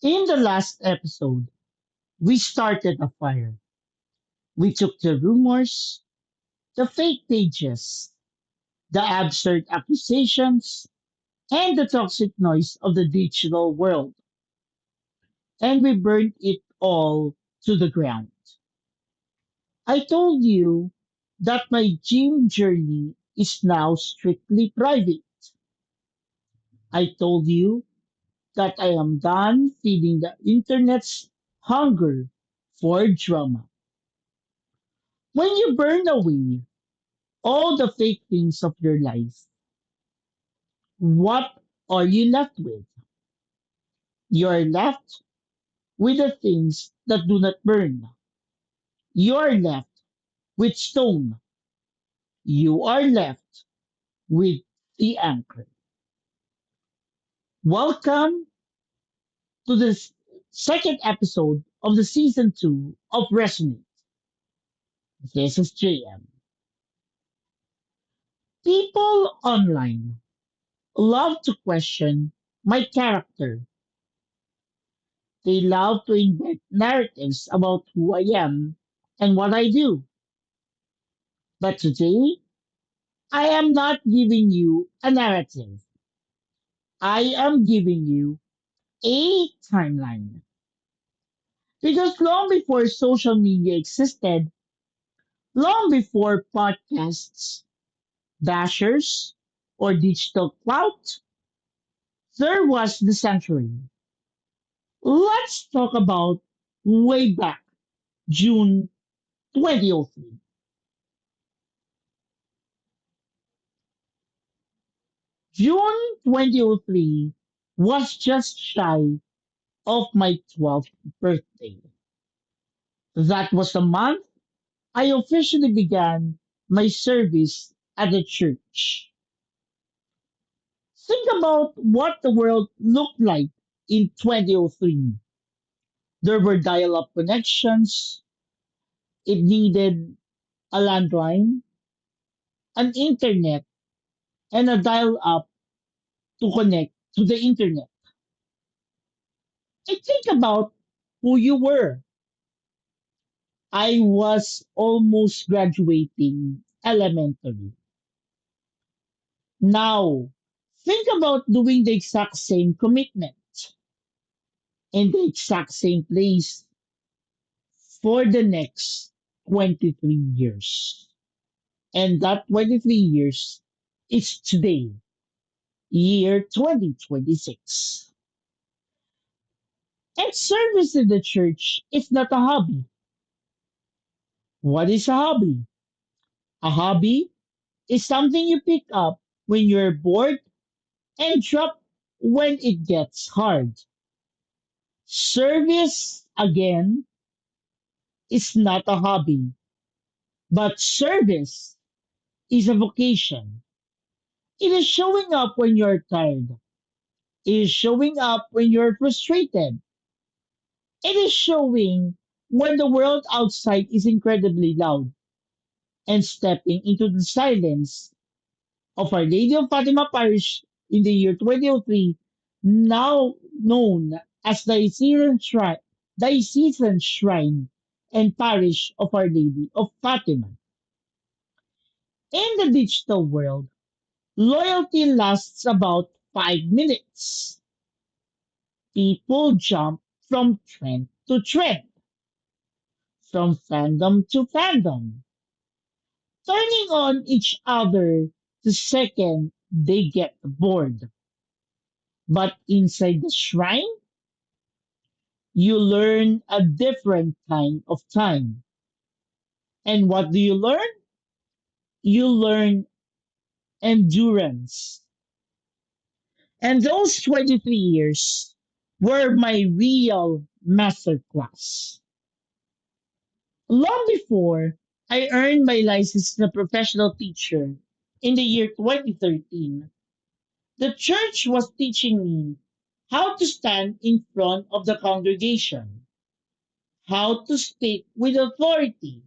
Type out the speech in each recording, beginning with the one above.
In the last episode, we started a fire. We took the rumors, the fake pages, the absurd accusations, and the toxic noise of the digital world, and we burned it all to the ground. I told you that my gym journey is now strictly private. I told you that I am done feeding the internet's hunger for drama. When you burn away all the fake things of your life, what are you left with? You're left with the things that do not burn. You're left with stone. You are left with the anchor. Welcome to this second episode of the season 2 of Resonate. This is JM. People online love to question my character. They love to invent narratives about who I am and what I do. But today, I am not giving you a narrative. I am giving you a timeline. Because long before social media existed, long before podcasts, bashers, or digital clout, there was the sanctuary. Let's talk about way back June 2003. June 2003 was just shy of my 12th birthday. That was the month I officially began my service at the church. Think about what the world looked like in 2003. There were dial-up connections. It needed a landline, an internet, and a dial-up to connect to the internet. I think about who you were. I was almost graduating elementary. Now, think about doing the exact same commitment in the exact same place for the next 23 years. And that 23 years is today, year 2026. And service in the church is not a hobby. What is a hobby? A hobby is something you pick up when you're bored and drop when it gets hard. Service, again, is not a hobby, but service is a vocation. It is showing up when you're tired. It is showing up when you're frustrated. It is showing when the world outside is incredibly loud and stepping into the silence of Our Lady of Fatima Parish in the year 2003, now known as Diocesan Shrine and Parish of Our Lady of Fatima. In the digital world, loyalty lasts about 5 minutes. People jump from trend to trend, from fandom to fandom, turning on each other the second they get bored. But inside the shrine, you learn a different kind of time. And what do you learn? You learn endurance. And those 23 years were my real masterclass. Long before I earned my license as a professional teacher in the year 2013, the church was teaching me how to stand in front of the congregation, how to speak with authority,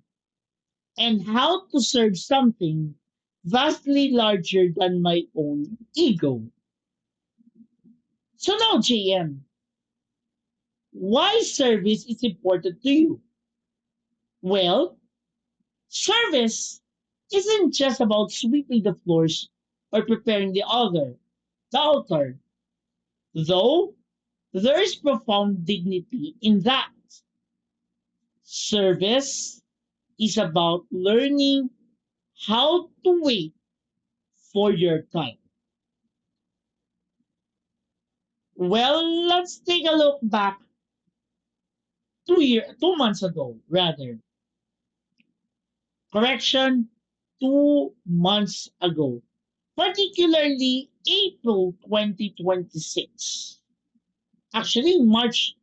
and how to serve something vastly larger than my own ego. So now, JM, Why service is important to you? Well, service isn't just about sweeping the floors or preparing the altar, though there is profound dignity in that. Service is about learning how to wait for your time. Well, let's take a look back 2 months ago, rather. Correction, 2 months ago. Particularly April 2026. Actually, March.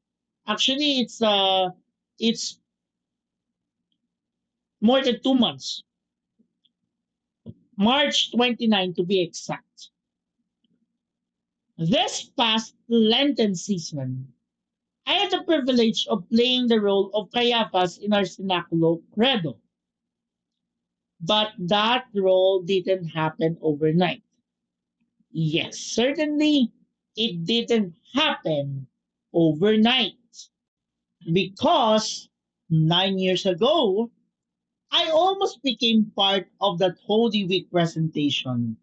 Actually, it's more than 2 months. March 29 to be exact. This past Lenten season, I had the privilege of playing the role of Caiaphas in our Sinaculo Credo. But that role didn't happen overnight. Yes, certainly it didn't happen overnight because 9 years ago, I almost became part of that Holy Week presentation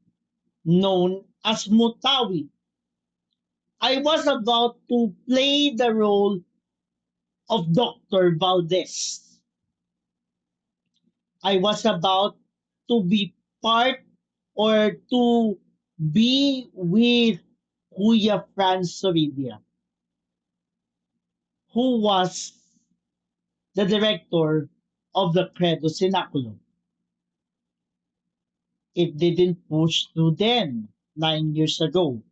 known as Mutawi. I was about to play the role of Dr. Valdez. I was about to be part or to be with Kuya Franz Soribia, who was the director of the Credo Sinaculo. It didn't push through then, 9 years ago.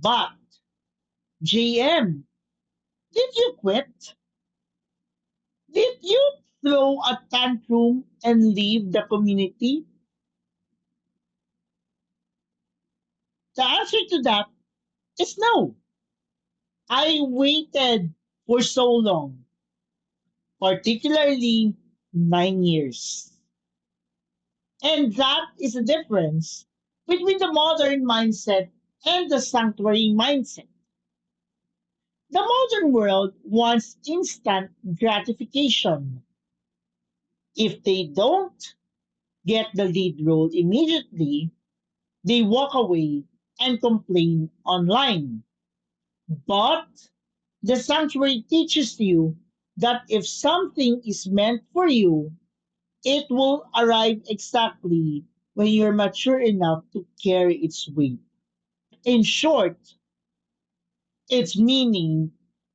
But, JM, did you quit? Did you throw a tantrum and leave the community? The answer to that is no. I waited for so long, particularly 9 years. And that is the difference between the modern mindset and the sanctuary mindset. The modern world wants instant gratification. If they don't get the lead role immediately, they walk away and complain online. But the sanctuary teaches you that if something is meant for you, it will arrive exactly when you're mature enough to carry its weight. In short, its meaning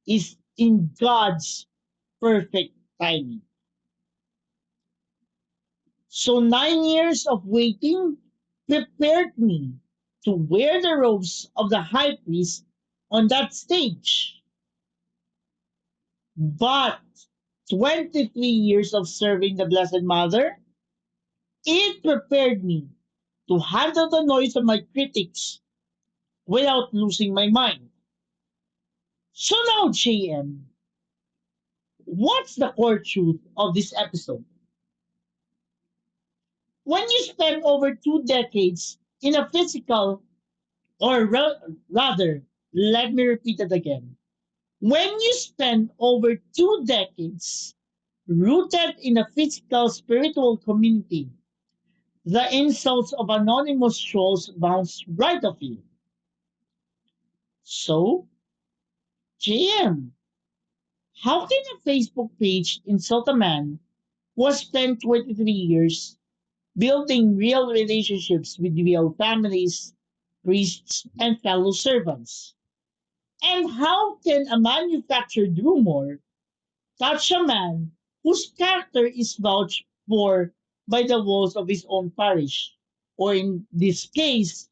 is in God's perfect timing. So 9 years of waiting prepared me to wear the robes of the high priest on that stage. But 23 years of serving the Blessed Mother, it prepared me to handle the noise of my critics without losing my mind. So now, JM, what's the core truth of this episode? When you spend over 2 decades in a physical, rather, let me repeat it again. When you spend over 2 decades rooted in a physical spiritual community, the insults of anonymous trolls bounce right off you. So, JM, how can a Facebook page insult a man who has spent 23 years building real relationships with real families, priests, and fellow servants? And how can a manufactured rumor touch a man whose character is vouched for by the walls of his own parish, or in this case,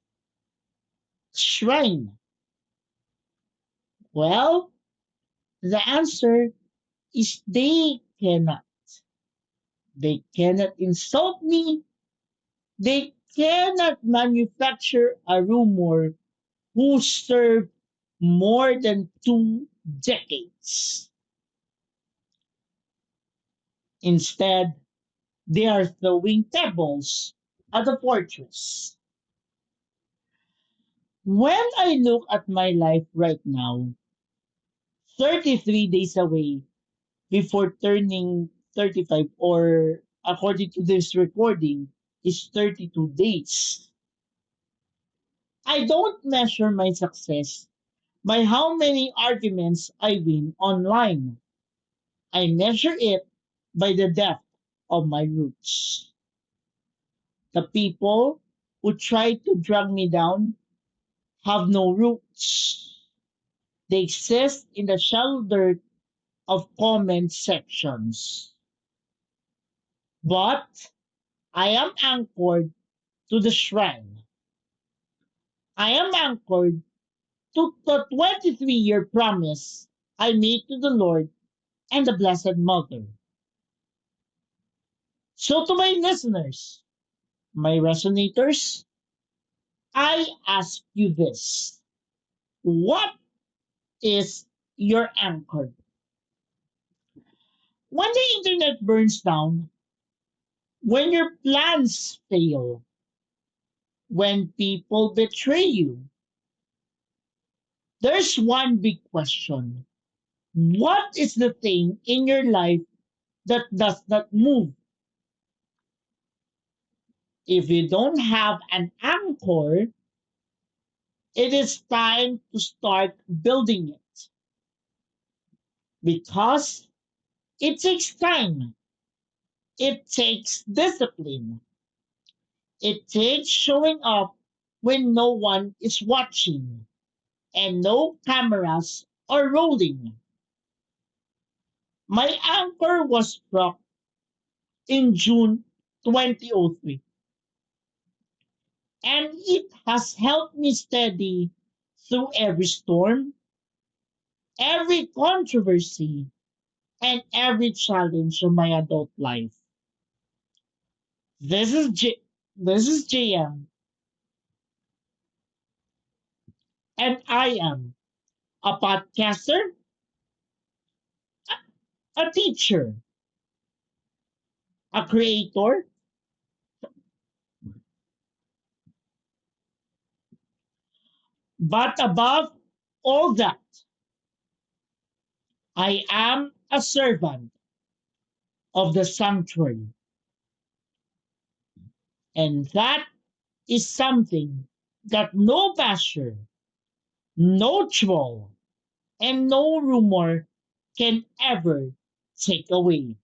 shrine? Well, the answer is they cannot. They cannot insult me. They cannot manufacture a rumor who served more than 2 decades. Instead, they are throwing pebbles at the fortress. When I look at my life right now, 33 days away before turning 35, or according to this recording, is 32 days. I don't measure my success by how many arguments I win online. I measure it by the depth of my roots. The people who try to drag me down have no roots. They exist in the shallow dirt of comment sections. But I am anchored to the shrine. I am anchored to the 23-year promise I made to the Lord and the Blessed Mother. So, to my listeners, my resonators, I ask you this: what is your anchor? When the internet burns down, when your plans fail, when people betray you, there's one big question. What is the thing in your life that does not move? If you don't have an anchor, it is time to start building it, because it takes time. It takes discipline. It takes showing up when no one is watching and no cameras are rolling. My anchor was struck in June 2003, and it has helped me steady through every storm, every controversy, and every challenge of my adult life. This is this is JM, and I am a podcaster, a teacher, a creator, but above all that, I am a servant of the sanctuary. And that is something that no basher, no troll, and no rumor can ever take away.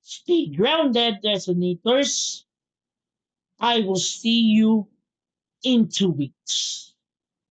Stay grounded, resonators. I will see you in 2 weeks.